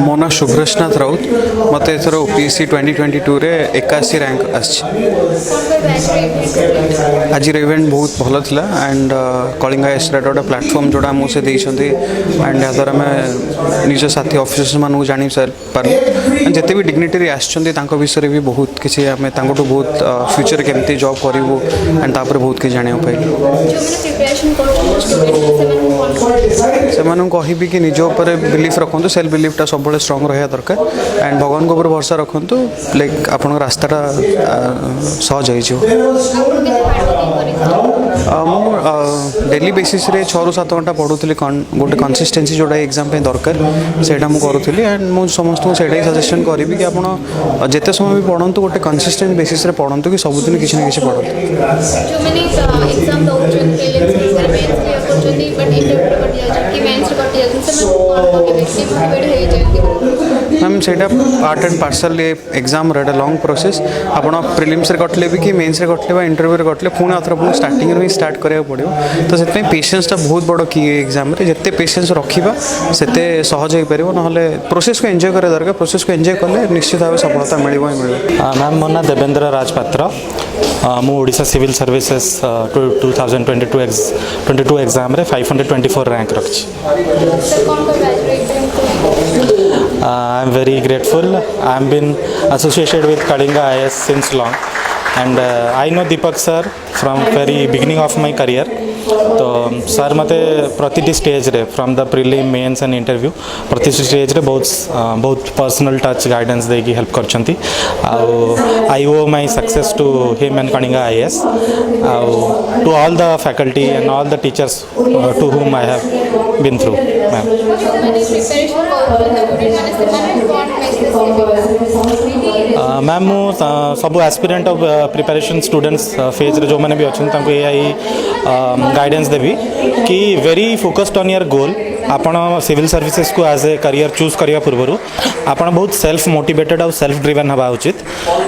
मो ना शुभ्रशनाथ राउत मत एथर ओपीएससी 2022 रे 81 रैंक आज इवेंट बहुत भल था एंड कलिंगा एसरेट गोटे प्लाटफर्म जोड़ा मुझे देते एंड या द्वारा मैं निज साथी ऑफिसर्स मानू जानी पार्लु जिते भी डिग्निटरी आसछन्ती विषय भी बहुत किसी आम बहुत फ्यूचर केमती जॉब करूँ एंड तापर बहुत किसी जाना पाइल से कहबी कि निज उपर बिलीफ रखु सेल्फ बिलीफटा सब स्ट्रंग रहा दरकार एंड भगवान को भरोसा रखु लाइक आपण रास्ताटा सहज हो डेली बेसिस रे 6 ରୁ 7 घंटा पढ़ुली गोटे कंसिस्टेंसी जोड़ा एग्जाम दरकार से करूँगी एंड मुझे समस्त को ही सजेशन करी कि आप जिते समय भी पढ़ु गोटे कंसिस्टेंट बेसिस रे पढ़ु कि सबुदिन किसी ना किसी पढ़ु मैम से part and parcel exam rate long process आप प्रिलिम्स कटले भी कि मेन्स कटले इंटरव्यू कटले पुणी आथर पुणी स्टार्टिंग ही स्टार्ट करा पड़ो तो से पेशेंसटा बहुत बड़ की एग्जाम जिते पेशेंस रखा से सहज हो पार ना प्रोसेस को एंजॉय करा दरकार प्रोसेस को एंजॉय कले निश्चित भाव सफलता मिल मैम मो ना देवेंद्र राजपात्र मु ओडिशा सिविल सर्विसेज 2022 एग्जाम रे 524 रैंक रखी I am very grateful. I am been associated with Kalinga IAS since long, and I know Deepak sir from very beginning of my career. तो सर मते प्रति स्टेज रे from the prelim mains and interview प्रति stage रे बहुत personal touch guidance देकी help करछंती I owe my success to him and Kalinga IAS to all the faculty and all the teachers to whom I have been through ma'am ma'am मु सब aspirant of preparation students phase रे जो मैंने भी अच्छे guidance देवी कि वेरी फोकस्ड ऑन योर गोल आपण सिविल सर्विसेज को एज ए करियर चूज करने पूर्व आपण बहुत सेल्फ मोटिवेटेड और सेल्फ ड्रिवेन हवा उचित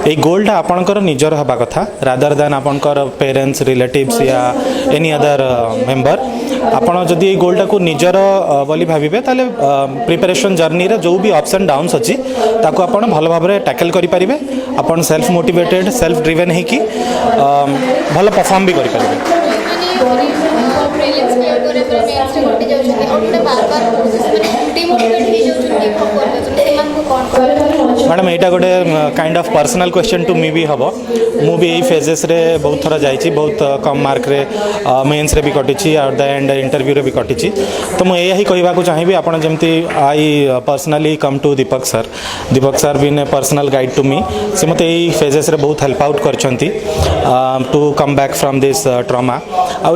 ये गोलटा आपणकर निजर हवा कथा रादर दैन आपणकर पेरेंट्स रिलेटिव्स या एनी अदर मेंबर आपण जदि ये गोलटा को निजर बोली भाविबे ताले प्रिपरेशन जर्नी रे जो भी अप्स एंड डाउन्स अछि ताको आपण भल भाव रे टैकल करि परिबे आपण सेल्फ मोटिवेटेड सेल्फ ड्रिवेन है कि भल परफॉर्म भी करि परिबे मैडम यहाँ गोटे kind of personal question to me भी हम मुझे यही फेजेस रे बहुत थर जाइए बहुत कम मार्क रे मेन्स रे भी कटी आउट द एंड इंटरव्यू रे भी कटी तो मुझे यही कहवाक चाहिए आप जमी I personally come to Deepak sir been a personal guide to me से मत यही फेजेस रे बहुत हेल्प आउट करछंती to come back from this trauma आ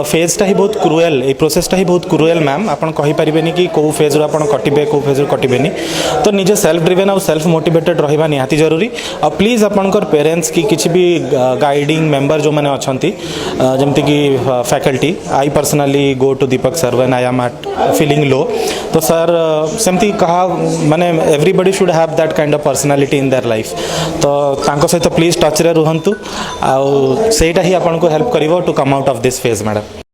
फेजटा ही बहुत क्रुएल ये प्रोसेसटा ही बहुत क्रुएल मैम आप कहींपारे कि कौ फेज रू आप कटे कौ फेज रू कटे तो निजे सेल्फ ड्रिवेन और सेल्फ मोटिवेटेड रहा निहाती जरूरी और प्लीज आपणकर पेरेंट्स की किसी भी गाइडिंग मेंबर जो मैंने अच्छा जमती कि faculty I personally go to Deepak sir when I am at feeling low तो सर सेमती कहा माने everybody should have that kind of personality in their life तो तांको सहित प्लीज टच रे रुहंतु आ सेटा ही आपन को हेल्प करिवो to come out of this phase madam.